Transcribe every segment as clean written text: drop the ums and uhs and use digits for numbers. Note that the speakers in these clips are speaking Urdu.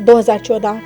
2014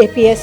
APS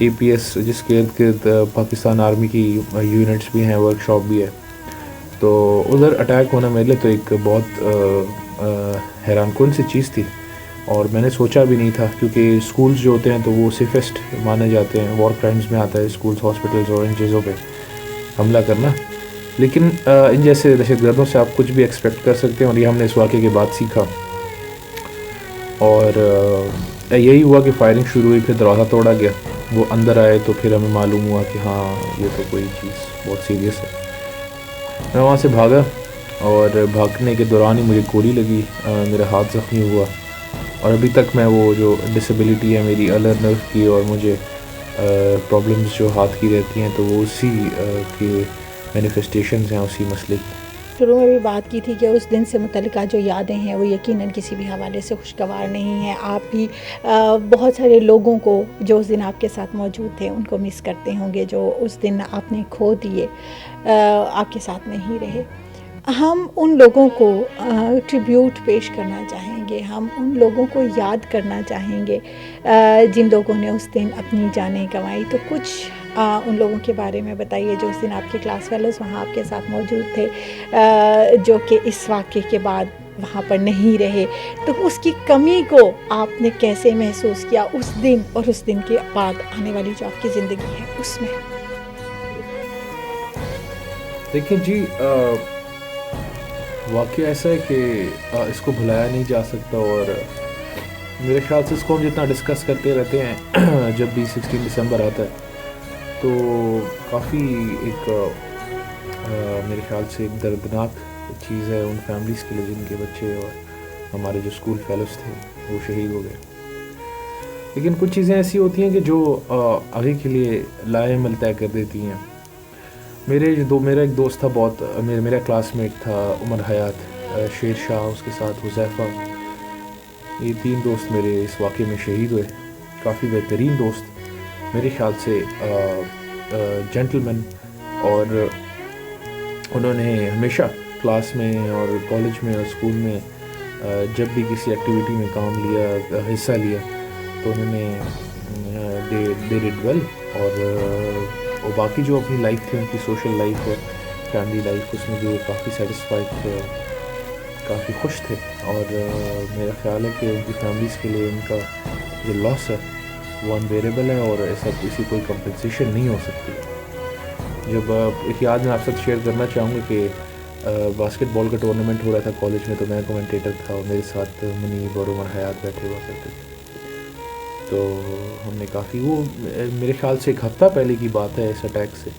APS جس کے ارد گرد پاکستان آرمی کی یونٹس بھی ہیں, ورک شاپ بھی ہے, تو ادھر اٹیک ہونا میرے لیے تو ایک بہت حیران کن سی چیز تھی, اور میں نے سوچا بھی نہیں تھا, کیونکہ اسکولز جو ہوتے ہیں تو وہ سیفسٹ مانے جاتے ہیں, وار کرائمز میں آتا ہے اسکولز, ہاسپٹلز اور ان چیزوں پہ حملہ کرنا. لیکن ان جیسے دہشت گردوں سے آپ کچھ بھی ایکسپیکٹ کر سکتے ہیں, اور یہ ہم نے اس واقعے کے بعد سیکھا. اور یہی ہوا کہ فائرنگ شروع ہوئی, پھر دروازہ توڑا گیا, وہ اندر آئے تو پھر ہمیں معلوم ہوا کہ ہاں یہ تو کوئی چیز بہت سیریس ہے. میں وہاں سے بھاگا, اور بھاگنے کے دوران ہی مجھے گولی لگی, میرا ہاتھ زخمی ہوا, اور ابھی تک میں وہ جو ڈسیبلٹی ہے میری الر نرو کی, اور مجھے پرابلمز جو ہاتھ کی رہتی ہیں, تو وہ اسی کے مینیفیسٹیشنز ہیں اسی مسئلے کی. شروع میں بھی بات کی تھی کہ اس دن سے متعلقہ جو یادیں ہیں وہ یقیناً کسی بھی حوالے سے خوشگوار نہیں ہیں. آپ بھی بہت سارے لوگوں کو جو اس دن آپ کے ساتھ موجود تھے ان کو مس کرتے ہوں گے, جو اس دن آپ نے کھو دیے, آپ کے ساتھ نہیں رہے. ہم ان لوگوں کو ٹریبیوٹ پیش کرنا چاہیں گے, ہم ان لوگوں کو یاد کرنا چاہیں گے جن لوگوں نے اس دن اپنی جانیں گنوائی. تو کچھ ان لوگوں کے بارے میں بتائیے جو اس دن آپ کے کلاس فیلوز وہاں آپ کے ساتھ موجود تھے, جو کہ اس واقعے کے بعد وہاں پر نہیں رہے. تو اس کی کمی کو آپ نے کیسے محسوس کیا اس دن, اور اس دن کے بعد آنے والی جو آپ کی زندگی ہے اس میں؟ دیکھیں جی, واقعہ ایسا ہے کہ اس کو بھلایا نہیں جا سکتا, اور میرے خیال سے اس کو ہم جتنا ڈسکس کرتے رہتے ہیں جب بھی 16 دسمبر آتا ہے تو کافی ایک میرے خیال سے ایک دردناک چیز ہے ان فیملیز کے لیے جن کے بچے اور ہمارے جو اسکول فیلوز تھے وہ شہید ہو گئے. لیکن کچھ چیزیں ایسی ہوتی ہیں کہ جو آگے کے لیے لائے عمل طے کر دیتی ہیں. میرا ایک دوست تھا, بہت میرا کلاس میٹ تھا, عمر حیات, شیر شاہ, اس کے ساتھ حذیفہ, یہ 3 دوست میرے اس واقعے میں شہید ہوئے. کافی بہترین دوست, میرے خیال سے جینٹل مین, اور انہوں نے ہمیشہ کلاس میں اور کالج میں اور اسکول میں جب بھی کسی ایکٹیویٹی میں کام لیا, حصہ لیا, تو انہوں نے دے ڈڈ ویل. اور باقی جو اپنی لائف تھی, ان کی سوشل لائف اور فیملی لائف, اس میں بھی وہ کافی سیٹسفائڈ تھے, کافی خوش تھے. اور میرا خیال ہے کہ ان کی فیملیز کے لیے ان کا جو لاس ہے وہ انبیریبل ہے, اور ایسا کسی کوئی کمپنسیشن نہیں ہو سکتی. جب ایک یاد میں آپ ساتھ شیئر کرنا چاہوں گا کہ باسکٹ بال کا ٹورنامنٹ ہو رہا تھا کالج میں, تو میں کومنٹیٹر تھا, اور میرے ساتھ منیب اور عمر حیات بیٹھے ہوا کرتے تھے. تو ہم نے کافی, وہ میرے خیال سے 1 ہفتہ پہلے کی بات ہے اس اٹیک سے.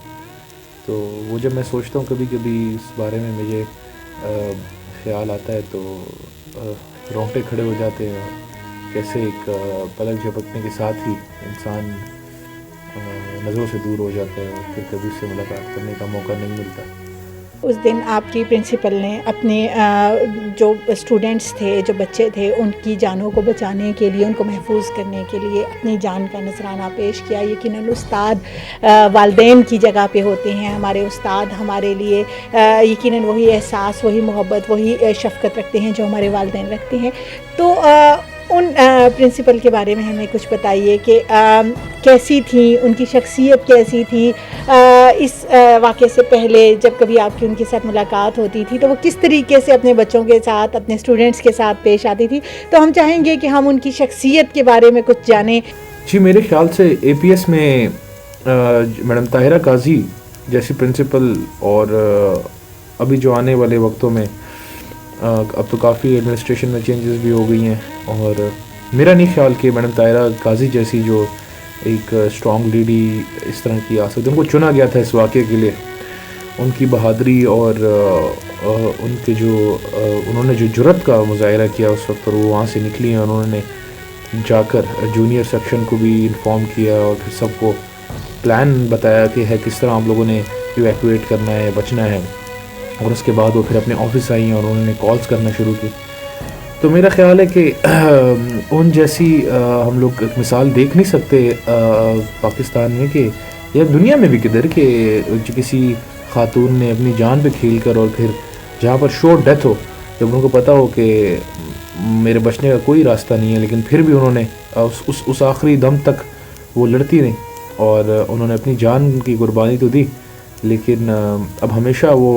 تو وہ جب میں سوچتا ہوں کبھی کبھی اس بارے میں مجھے خیال آتا ہے تو رونگٹے کھڑے ہو جاتے ہیں, کیسے ایک پلک جھپکنے کے ساتھ ہی انسان نظروں سے دور ہو جاتا ہے, اور پھر کبھی اس سے ملاقات کرنے کا موقع نہیں ملتا. اس دن آپ کی پرنسپل نے اپنے جو اسٹوڈنٹس تھے, جو بچے تھے, ان کی جانوں کو بچانے کے لیے, ان کو محفوظ کرنے کے لیے اپنی جان کا نذرانہ پیش کیا. یقیناً استاد والدین کی جگہ پہ ہوتے ہیں. ہمارے استاد ہمارے لیے یقیناً وہی احساس, وہی محبت, وہی شفقت رکھتے ہیں جو ہمارے والدین رکھتے ہیں. تو ان پرنسپل کے بارے میں ہمیں کچھ بتائیے کہ کیسی تھیں, ان کی شخصیت کیسی تھی. اس واقعے سے پہلے جب کبھی آپ کی ان کے ساتھ ملاقات ہوتی تھی تو وہ کس طریقے سے اپنے بچوں کے ساتھ, اپنے اسٹوڈنٹس کے ساتھ پیش آتی تھی. تو ہم چاہیں گے کہ ہم ان کی شخصیت کے بارے میں کچھ جانیں. جی, میرے خیال سے APS میں میڈم طاہرہ قاضی جیسی پرنسپل, اور ابھی جو آنے والے وقتوں میں اب تو کافی ایڈمنسٹریشن میں چینجز بھی ہو گئی ہیں, اور میرا نہیں خیال کہ میڈم طاہرہ قاضی جیسی جو ایک اسٹرانگ لیڈی اس طرح کی آ سکتی. ان کو چنا گیا تھا اس واقعے کے لیے. ان کی بہادری اور ان کے جو انہوں نے جو جرأت کا مظاہرہ کیا اس وقت, اور وہ وہاں سے نکلی ہیں, انہوں نے جا کر جونیئر سیکشن کو بھی انفارم کیا, اور پھر سب کو پلان بتایا کہ ہے کس طرح آپ لوگوں نے ایویکویٹ کرنا ہے, بچنا ہے. اور اس کے بعد وہ پھر اپنے آفس آئی ہیں اور انہوں نے کالز کرنا شروع کی. تو میرا خیال ہے کہ ان جیسی ہم لوگ ایک مثال دیکھ نہیں سکتے پاکستان میں, کہ یا دنیا میں بھی کدھر, کہ کسی خاتون نے اپنی جان پہ کھیل کر, اور پھر جہاں پر شور ڈیتھ ہو, جب ان کو پتہ ہو کہ میرے بچنے کا کوئی راستہ نہیں ہے, لیکن پھر بھی انہوں نے اس آخری دم تک وہ لڑتی رہیں. اور انہوں نے اپنی جان کی قربانی تو دی، لیکن اب ہمیشہ وہ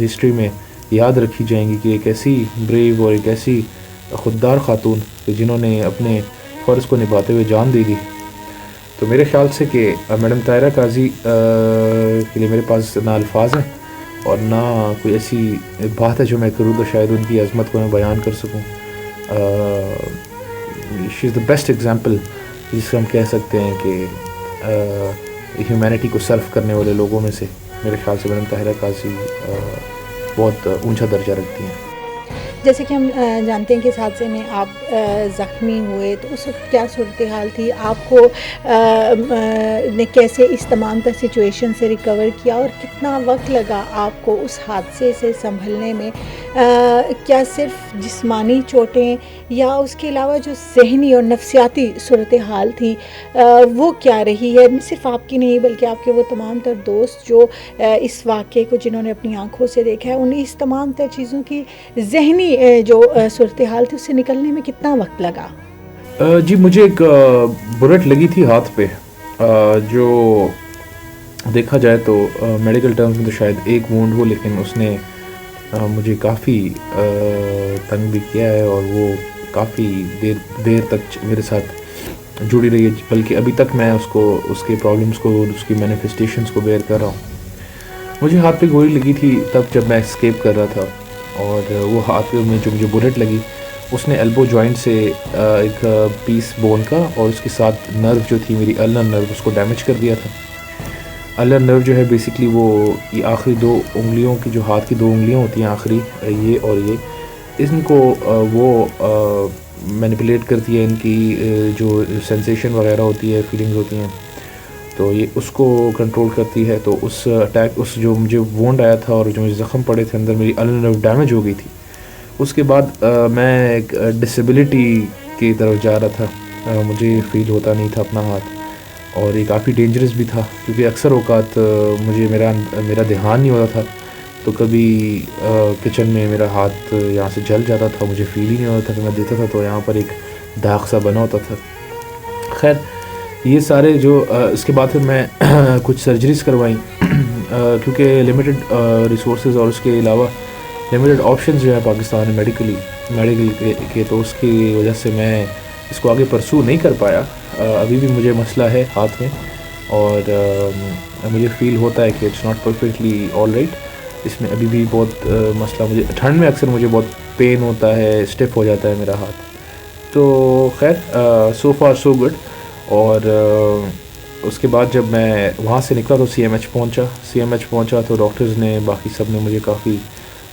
ہسٹری میں یاد رکھی جائیں گی کہ ایک ایسی بریو اور ایک ایسی خوددار خاتون کہ جنہوں نے اپنے فرض کو نبھاتے ہوئے جان دے دی. تو میرے خیال سے کہ میڈم طاہرہ قاضی کے لیے میرے پاس نہ الفاظ ہیں اور نہ کوئی ایسی بات ہے جو میں کروں تو شاید ان کی عظمت کو میں بیان کر سکوں. شی از دا بیسٹ ایگزامپل جس سے ہم کہہ سکتے ہیں کہ ہیومینٹی کو سرو کرنے والے لوگوں میں سے میرے خیال سے میڈم طاہرہ قاضی بہت اونچا درجہ رکھتی ہیں. جیسے کہ ہم جانتے ہیں کہ اس حادثے میں آپ زخمی ہوئے، تو اس وقت کیا صورتحال تھی؟ آپ کو نے کیسے اس تمام تر سچویشن سے ریکور کیا اور کتنا وقت لگا آپ کو اس حادثے سے سنبھلنے میں؟ کیا صرف جسمانی چوٹیں یا اس کے علاوہ جو ذہنی اور نفسیاتی صورتحال تھی وہ کیا رہی ہے؟ صرف آپ کی نہیں بلکہ آپ کے وہ تمام تر دوست جو اس واقعے کو جنہوں نے اپنی آنکھوں سے دیکھا ہے، انہیں اس تمام تر چیزوں کی ذہنی جو صورتحال تھی اس سے نکلنے میں کتنا وقت لگا؟ جی مجھے ایک بلٹ لگی تھی ہاتھ پہ، جو دیکھا جائے تو میڈیکل ٹرمز میں تو شاید ایک وونڈ ہو، لیکن اس نے مجھے کافی تنگ بھی کیا ہے اور وہ کافی دیر تک میرے ساتھ جڑی رہی ہے، بلکہ ابھی تک میں اس کے پرابلمس کو، اس کی مینیفیسٹیشنس کو بیئر کر رہا ہوں. مجھے ہاتھ پہ گولی لگی تھی تب جب میں اسکیپ کر رہا تھا، اور وہ ہاتھ میں جو مجھے بلٹ لگی اس نے ایلبو جوائنٹ سے ایک پیس بون کا اور اس کے ساتھ نرو جو تھی میری النر نرو اس کو ڈیمیج کر دیا تھا. النر نرو جو ہے بیسکلی وہ یہ آخری دو انگلیوں کی، جو ہاتھ کی دو انگلیاں ہوتی ہیں آخری، یہ اور یہ، ان کو وہ مینیپولیٹ کرتی ہے، ان کی جو سینسیشن وغیرہ ہوتی ہے، فیلنگز ہوتی ہیں، تو یہ اس کو کنٹرول کرتی ہے. تو اس اٹیک، جو مجھے وونڈ آیا تھا اور جو مجھے زخم پڑے تھے اندر، میری النر نرو ڈیمیج ہو گئی تھی. اس کے بعد میں ایک ڈسیبلٹی کی طرف جا رہا تھا، مجھے فیل ہوتا نہیں تھا اپنا ہاتھ، اور یہ کافی ڈینجرس بھی تھا کیونکہ اکثر اوقات مجھے میرا دھیان نہیں ہوتا تھا، تو کبھی کچن میں میرا ہاتھ یہاں سے جل جاتا تھا، مجھے فیل ہی نہیں ہوتا تھا کہ میں دیتا تھا تو یہاں پر ایک داغ سا بنا ہوتا تھا. خیر یہ سارے جو اس کے بعد پھر میں کچھ سرجریز کروائیں کیونکہ لمیٹڈ ریسورسز اور اس کے علاوہ لمیٹڈ آپشنز جو ہے پاکستان میں میڈیکل کے، تو اس کی وجہ سے میں اس کو آگے پرسو نہیں کر پایا. ابھی بھی مجھے مسئلہ ہے ہاتھ میں، اور مجھے فیل ہوتا ہے کہ it's not perfectly all right. اس میں ابھی بھی بہت مسئلہ، مجھے ٹھنڈ میں اکثر مجھے بہت پین ہوتا ہے، اسٹیف ہو جاتا ہے میرا ہاتھ. تو خیر سو فار سو گڈ. اور اس کے بعد جب میں وہاں سے نکلا تو سی ایم ایچ پہنچا تو ڈاکٹرز نے، باقی سب نے مجھے کافی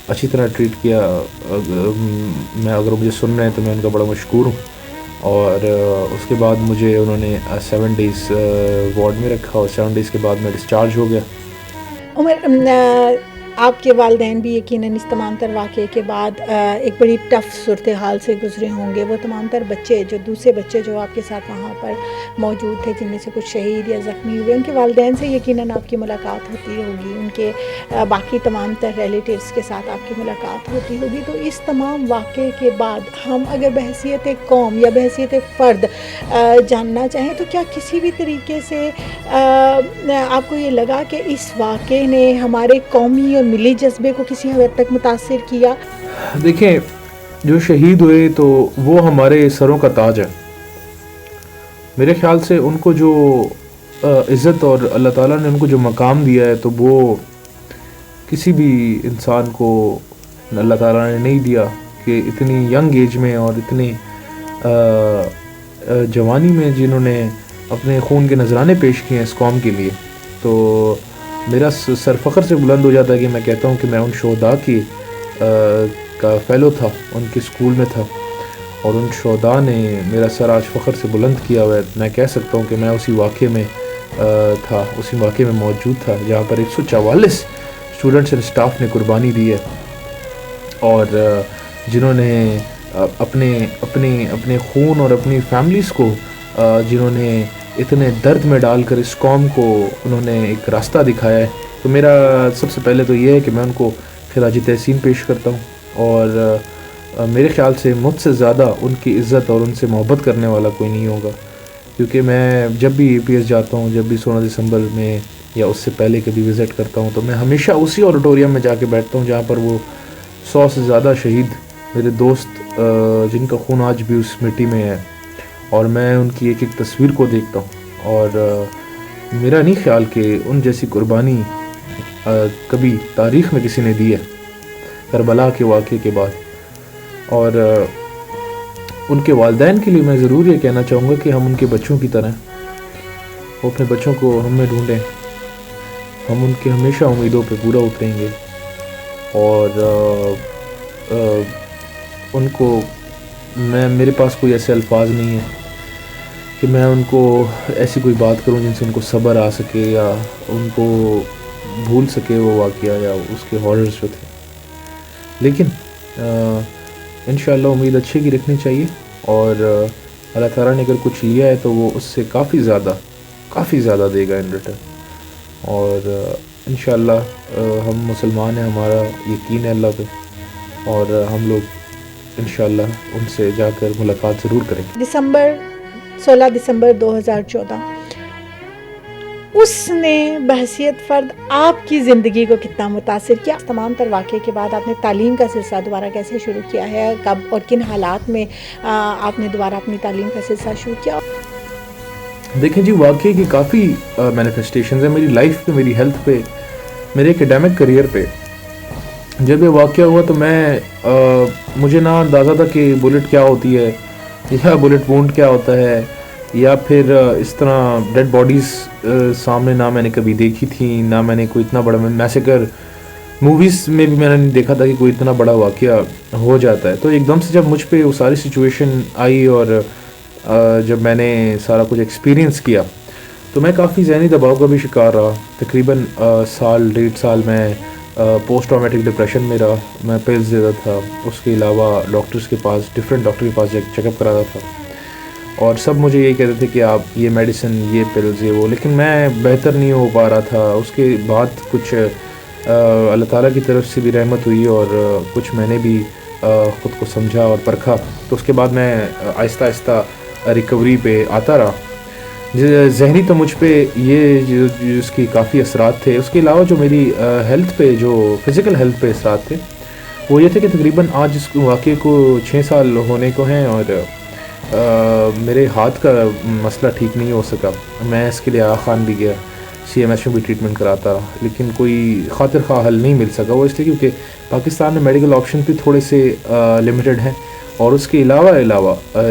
اچھی طرح ٹریٹ کیا. میں اگر مجھے سن رہے ہیں تو میں ان کا بڑا مشکور ہوں. اور اس کے بعد مجھے انہوں نے 7 days وارڈ میں رکھا، اور 7 days کے بعد میں ڈسچارج ہو گیا. عمر، آپ کے والدین بھی یقیناً اس تمام تر واقعے کے بعد ایک بڑی ٹف صورتحال سے گزرے ہوں گے. وہ تمام تر بچے، جو دوسرے بچے جو آپ کے ساتھ وہاں پر موجود تھے، جن میں سے کچھ شہید یا زخمی ہوئے، ان کے والدین سے یقیناً آپ کی ملاقات ہوتی ہوگی، ان کے باقی تمام تر ریلیٹیوز کے ساتھ آپ کی ملاقات ہوتی ہوگی. تو اس تمام واقعے کے بعد ہم اگر بحیثیت قوم یا بحیثیت فرد جاننا چاہیں تو کیا کسی بھی طریقے سے آپ کو یہ لگا کہ اس واقعے نے ہمارے قومی اور ملی جذبے کو کسی حد تک متاثر کیا؟ دیکھیں، جو شہید ہوئے تو وہ ہمارے سروں کا تاج ہے. میرے خیال سے ان کو جو عزت اور اللہ تعالیٰ نے ان کو جو مقام دیا ہے تو وہ کسی بھی انسان کو اللہ تعالیٰ نے نہیں دیا، کہ اتنی ینگ ایج میں اور اتنی جوانی میں جنہوں نے اپنے خون کے نذرانے پیش کیے ہیں اس قوم کے لیے. تو میرا سر فخر سے بلند ہو جاتا ہے کہ میں کہتا ہوں کہ میں ان شہداء کی کا فیلو تھا، ان کے اسکول میں تھا، اور ان شہداء نے میرا سر آج فخر سے بلند کیا ہوا ہے. میں کہہ سکتا ہوں کہ میں اسی واقعے میں تھا، اسی واقعے میں موجود تھا جہاں پر 144 اسٹوڈنٹس اینڈ اسٹاف نے قربانی دی ہے، اور جنہوں نے اپنے خون اور اپنی فیملیز کو، جنہوں نے اتنے درد میں ڈال کر اس قوم کو انہوں نے ایک راستہ دکھایا ہے. تو میرا سب سے پہلے تو یہ ہے کہ میں ان کو خراج تحسین پیش کرتا ہوں، اور میرے خیال سے مجھ سے زیادہ ان کی عزت اور ان سے محبت کرنے والا کوئی نہیں ہوگا. کیونکہ میں جب بھی APS جاتا ہوں، جب بھی 16 دسمبر میں یا اس سے پہلے کبھی وزٹ کرتا ہوں، تو میں ہمیشہ اسی آڈیٹوریم میں جا کے بیٹھتا ہوں جہاں پر وہ 100 سے زیادہ شہید میرے دوست جن کا خون آج بھی اس مٹی میں ہے، اور میں ان کی ایک ایک تصویر کو دیکھتا ہوں، اور میرا نہیں خیال کہ ان جیسی قربانی کبھی تاریخ میں کسی نے دی ہے کربلا کے واقعے کے بعد. اور ان کے والدین کے لیے میں ضرور یہ کہنا چاہوں گا کہ ہم ان کے بچوں کی طرح وہ اپنے بچوں کو ہم میں ڈھونڈیں، ہم ان کے ہمیشہ امیدوں پہ پورا اتریں گے، اور ان کو میرے پاس کوئی ایسے الفاظ نہیں ہیں کہ میں ان کو ایسی کوئی بات کروں جن سے ان کو صبر آ سکے یا ان کو بھول سکے وہ واقعہ یا اس کے ہاررز جو تھے. لیکن انشاءاللہ امید اچھے کی رکھنی چاہیے، اور اللہ تعالیٰ نے اگر کچھ لیا ہے تو وہ اس سے کافی زیادہ دے گا ان ریٹرن. اور انشاءاللہ ہم مسلمان ہیں، ہمارا یقین ہے اللہ پہ، اور ہم لوگ انشاءاللہ ان سے جا کر ملاقات ضرور کریں گے. 16 دسمبر 2014 اس نے بحیثیت فرد آپ کی زندگی کو کتنا متاثر کیا؟ تمام تر واقعے کے بعد آپ نے تعلیم کا سلسلہ دوبارہ کیسے شروع کیا ہے؟ کب اور کن حالات میں آپ نے دوبارہ اپنی تعلیم کا سلسلہ شروع کیا؟ دیکھیں جی، واقعے کی کافی مینیفیسٹیشنز ہیں میری لائف پہ، میری ہیلتھ پہ، میرے ایکیڈیمک کریئر پہ. جب یہ واقعہ ہوا تو مجھے نہ اندازہ تھا کہ بلٹ کیا ہوتی ہے یا بلٹ وونڈ کیا ہوتا ہے، یا پھر اس طرح ڈیڈ باڈیز سامنے نہ میں نے کبھی دیکھی تھی، نہ میں نے کوئی اتنا بڑا میسیکر موویز میں بھی میں نے نہیں دیکھا تھا کہ کوئی اتنا بڑا واقعہ ہو جاتا ہے. تو ایک دم سے جب مجھ پہ وہ ساری سچویشن آئی اور جب میں نے سارا کچھ ایکسپیرینس کیا تو میں کافی ذہنی دباؤ کا بھی شکار رہا. تقریباً 1.5 سال میں پوسٹ ٹرامیٹک ڈپریشن میں رہا. میں پلز دیتا تھا، اس کے علاوہ ڈاکٹرز کے پاس، ڈفرینٹ ڈاکٹر کے پاس چیک اپ کراتا تھا، اور سب مجھے یہی کہتے تھے کہ آپ یہ میڈیسن، یہ پلز، یہ وہ، لیکن میں بہتر نہیں ہو پا رہا تھا. اس کے بعد کچھ اللہ تعالیٰ کی طرف سے بھی رحمت ہوئی اور کچھ میں نے بھی خود کو سمجھا اور پرکھا، تو اس کے بعد میں آہستہ آہستہ ریکوری پہ آتا رہا. ذہنی تو مجھ پہ یہ اس کی کافی اثرات تھے. اس کے علاوہ جو میری ہیلتھ پہ، جو فزیکل ہیلتھ پہ اثرات تھے وہ یہ تھے کہ تقریباً آج اس واقعے کو 6 سال ہونے کو ہیں، اور میرے ہاتھ کا مسئلہ ٹھیک نہیں ہو سکا. میں اس کے لیے خان بھی گیا، CMS میں بھی ٹریٹمنٹ کراتا رہا، لیکن کوئی خاطر خواہ حل نہیں مل سکا. وہ اس لیے کیونکہ پاکستان میں میڈیکل آپشن بھی تھوڑے سے لمیٹڈ ہیں، اور اس کے علاوہ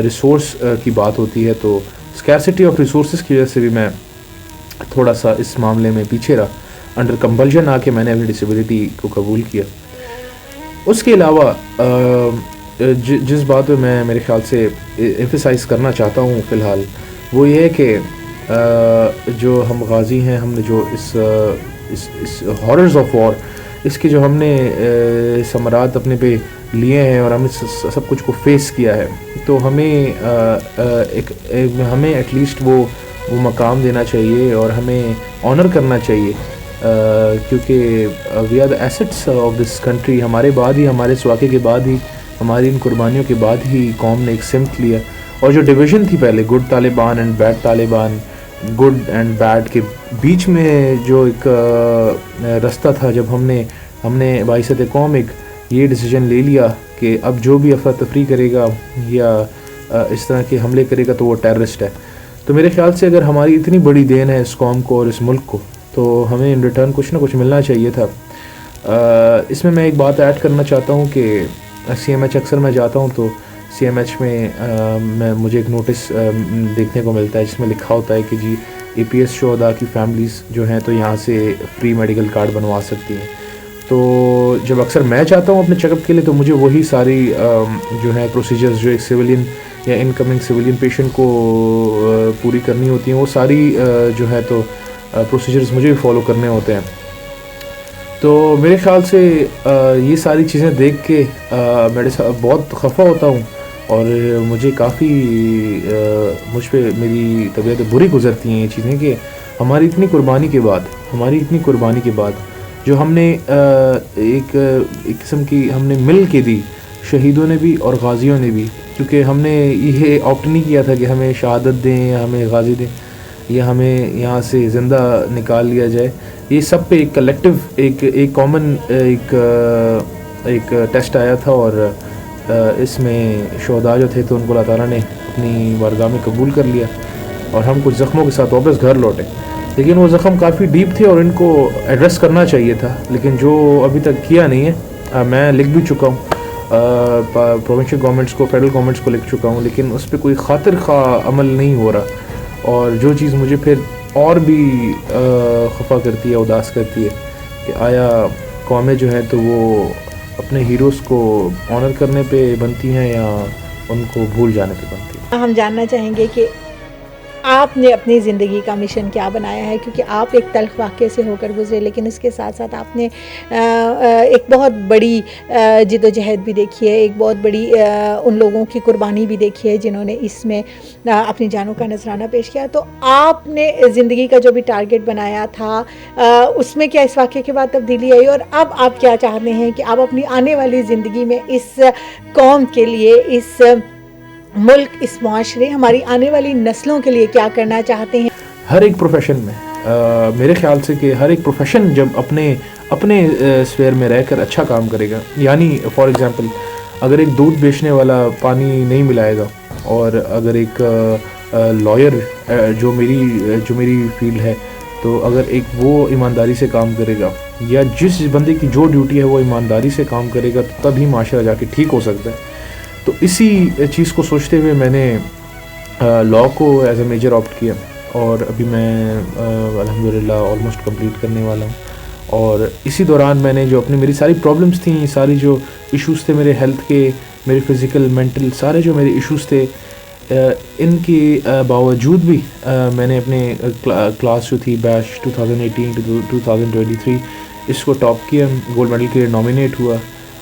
ریسورس کی بات ہوتی ہے تو اسکیرسٹی آف ریسورسز کی وجہ سے بھی میں تھوڑا سا اس معاملے میں پیچھے رہا. انڈر کمپلشن آ کے میں نے اپنی ڈسیبلٹی کو قبول کیا. اس کے علاوہ جس بات پہ میں میرے خیال سے ایمفیسائز کرنا چاہتا ہوں فی الحال، وہ یہ ہے کہ جو ہم غازی ہیں، ہم نے جو اس ہاررز آف وار، اس کے جو ہم نے ثمرات اپنے پہ لیے ہیں اور ہم نے سب کچھ کو فیس کیا ہے، تو ہمیں ایٹ لیسٹ وہ مقام دینا چاہیے اور ہمیں آنر کرنا چاہیے، کیونکہ we are the assets of this country. ہمارے بعد ہی، ہمارے اس واقعے کے بعد ہی، ہماری ان قربانیوں کے بعد ہی قوم نے ایک سمت لیا. اور جو ڈویژن تھی پہلے، good Taliban and bad Taliban, good and bad کے بیچ میں جو ایک رستہ تھا، جب ہم نے باعثت قوم ایک یہ ڈیسیجن لے لیا کہ اب جو بھی افراتفری کرے گا یا اس طرح کے حملے کرے گا تو وہ ٹیررسٹ ہے. تو میرے خیال سے اگر ہماری اتنی بڑی دین ہے اس قوم کو اور اس ملک کو، تو ہمیں ان ریٹرن کچھ نہ کچھ ملنا چاہیے تھا. اس میں ایک بات ایڈ کرنا چاہتا ہوں کہ CMH اکثر میں جاتا ہوں تو CMH میں مجھے ایک نوٹس دیکھنے کو ملتا ہے جس میں لکھا ہوتا ہے کہ جی APS شہداء کی فیملیز جو ہیں تو یہاں سے فری میڈیکل کارڈ بنوا سکتی ہیں. تو جب اکثر میں چاہتا ہوں اپنے چیک اپ کے لیے تو مجھے وہی ساری جو ہے پروسیجرز جو ایک سویلین یا انکمنگ سویلین پیشنٹ کو پوری کرنی ہوتی ہیں، وہ ساری جو ہے تو پروسیجرز مجھے بھی فالو کرنے ہوتے ہیں. تو میرے خیال سے یہ ساری چیزیں دیکھ کے میں بہت خفا ہوتا ہوں اور مجھے کافی مجھ پہ میری طبیعت بری گزرتی ہیں یہ چیزیں کہ ہماری اتنی قربانی کے بعد جو ہم نے ایک قسم کی ہم نے مل کے دی شہیدوں نے بھی اور غازیوں نے بھی, کیونکہ ہم نے یہ آپٹ نہیں کیا تھا کہ ہمیں شہادت دیں یا ہمیں غازی دیں یا ہمیں یہاں سے زندہ نکال لیا جائے. یہ سب پہ ایک کلیکٹیو ایک کامن ایک ٹیسٹ آیا تھا, اور اس میں شہداء جو تھے تو ان کو اللہ تعالیٰ نے اپنی بارگاہ میں قبول کر لیا, اور ہم کچھ زخموں کے ساتھ واپس گھر لوٹے. لیکن وہ زخم کافی ڈیپ تھے اور ان کو ایڈریس کرنا چاہیے تھا, لیکن جو ابھی تک کیا نہیں ہے. میں لکھ بھی چکا ہوں پروونشل گورنمنٹس کو, فیڈرل گورنمنٹس کو لکھ چکا ہوں, لیکن اس پہ کوئی خاطر خواہ عمل نہیں ہو رہا. اور جو چیز مجھے پھر اور بھی خفا کرتی ہے, اداس کرتی ہے, کہ آیا قومیں جو ہیں تو وہ اپنے ہیروز کو آنر کرنے پہ بنتی ہیں یا ان کو بھول جانے پہ بنتی ہیں. ہم جاننا چاہیں گے کہ آپ نے اپنی زندگی کا مشن کیا بنایا ہے, کیونکہ آپ ایک تلخ واقعے سے ہو کر گزرے, لیکن اس کے ساتھ ساتھ آپ نے ایک بہت بڑی جد و جہد بھی دیکھی ہے, ایک بہت بڑی ان لوگوں کی قربانی بھی دیکھی ہے جنہوں نے اس میں اپنی جانوں کا نذرانہ پیش کیا. تو آپ نے زندگی کا جو بھی ٹارگٹ بنایا تھا اس میں کیا اس واقعے کے بعد تبدیلی آئی, اور اب آپ کیا چاہتے ہیں کہ آپ اپنی آنے والی زندگی میں اس قوم کے لیے, اس ملک, اس معاشرے, ہماری آنے والی نسلوں کے لیے کیا کرنا چاہتے ہیں؟ ہر ایک پروفیشن میں میرے خیال سے کہ ہر ایک پروفیشن جب اپنے اسفیئر میں رہ کر اچھا کام کرے گا, یعنی فار ایگزامپل اگر ایک دودھ بیچنے والا پانی نہیں ملائے گا, اور اگر ایک لائر جو میری فیلڈ ہے, تو اگر ایک وہ ایمانداری سے کام کرے گا, یا جس بندے کی جو ڈیوٹی ہے وہ ایمانداری سے کام کرے گا, تو تب ہی معاشرہ جا کے ٹھیک ہو سکتا ہے. تو اسی چیز کو سوچتے ہوئے میں نے لاء کو ایز اے میجر آپٹ کیا, اور ابھی میں الحمدللہ آلموسٹ کمپلیٹ کرنے والا ہوں. اور اسی دوران میں نے جو میری ساری پرابلمس تھیں, ساری جو ایشوز تھے میرے ہیلتھ کے, میرے فزیکل مینٹل سارے جو میرے ایشوز تھے, ان کے باوجود بھی میں نے اپنے کلاس جو تھی بیچ 2018 to 2023 اس کو ٹاپ کیا, گولڈ میڈل کے لیے نامینیٹ ہوا.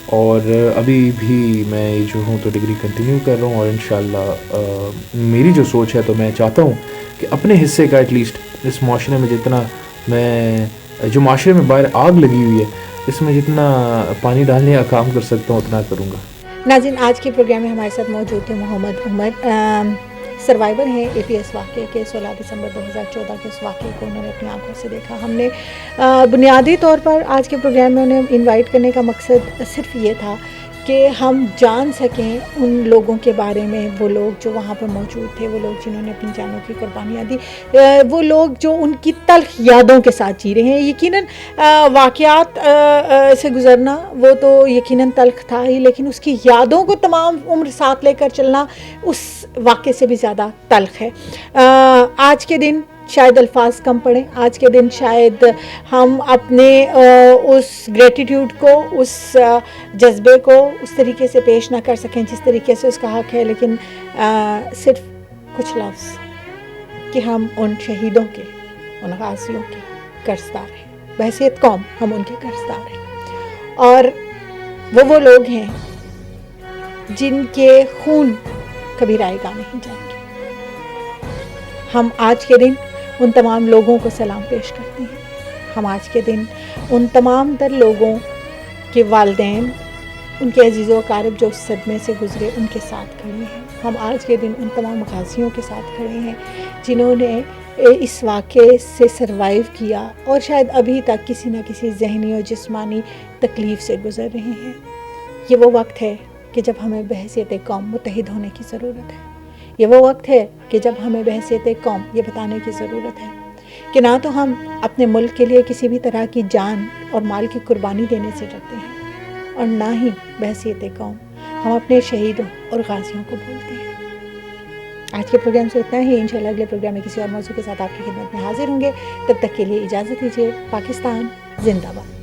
اور ابھی بھی میں جو ہوں تو ڈگری کنٹینیو کر رہا ہوں, اور انشاءاللہ میری جو سوچ ہے تو میں چاہتا ہوں کہ اپنے حصے کا ایٹ لیسٹ اس معاشرے میں جتنا میں جو معاشرے میں باہر آگ لگی ہوئی ہے, اس میں جتنا پانی ڈالنے کا کام کر سکتا ہوں اتنا کروں گا. ناظرین, آج کے پروگرام میں ہمارے ساتھ موجود ہیں محمد عمر, سروائیور ہیں اے پی ایس واقعے کے. 16 دسمبر 2014 کے اس واقعے کو انہوں نے اپنی آنکھوں سے دیکھا. ہم نے بنیادی طور پر آج کے پروگرام میں انہیں انوائٹ کرنے کا مقصد صرف یہ تھا کہ ہم جان سکیں ان لوگوں کے بارے میں, وہ لوگ جو وہاں پر موجود تھے, وہ لوگ جنہوں نے اپنی جانوں کی قربانیاں دی, وہ لوگ جو ان کی تلخ یادوں کے ساتھ جی رہے ہیں. یقیناً واقعات سے گزرنا وہ تو یقیناً تلخ تھا ہی, لیکن اس کی یادوں کو تمام عمر ساتھ لے کر چلنا اس واقعے سے بھی زیادہ تلخ ہے. آج کے دن شاید الفاظ کم پڑیں, آج کے دن شاید ہم اپنے اس گریٹیٹیوڈ کو, اس جذبے کو اس طریقے سے پیش نہ کر سکیں جس طریقے سے اس کا حق ہے, لیکن صرف کچھ لفظ کہ ہم ان شہیدوں کے, ان غازیوں کے قرضدار ہیں. بحیثیت قوم ہم ان کے قرضدار ہیں, اور وہ لوگ ہیں جن کے خون کبھی رائے گاہ نہیں جائیں گے. ہم آج کے دن ان تمام لوگوں کو سلام پیش کرتے ہیں. ہم آج کے دن ان تمام تر لوگوں کے والدین, ان کے عزیز و اقارب جو صدمے سے گزرے, ان کے ساتھ کھڑے ہیں. ہم آج کے دن ان تمام غازیوں کے ساتھ کھڑے ہیں جنہوں نے اس واقعے سے سروائیو کیا, اور شاید ابھی تک کسی نہ کسی ذہنی اور جسمانی تکلیف سے گزر رہے ہیں. یہ وہ وقت ہے کہ جب ہمیں بحیثیت قوم متحد ہونے کی ضرورت ہے. یہ وہ وقت ہے کہ جب ہمیں بحیثیت قوم یہ بتانے کی ضرورت ہے کہ نہ تو ہم اپنے ملک کے لیے کسی بھی طرح کی جان اور مال کی قربانی دینے سے ڈرتے ہیں, اور نہ ہی بحیثیت قوم ہم اپنے شہیدوں اور غازیوں کو بھولتے ہیں. آج کے پروگرام سے اتنا ہی. انشاءاللہ اگلے پروگرام میں کسی اور موضوع کے ساتھ آپ کی خدمت میں حاضر ہوں گے. تب تک کے لیے اجازت دیجیے. پاکستان زندہ باد.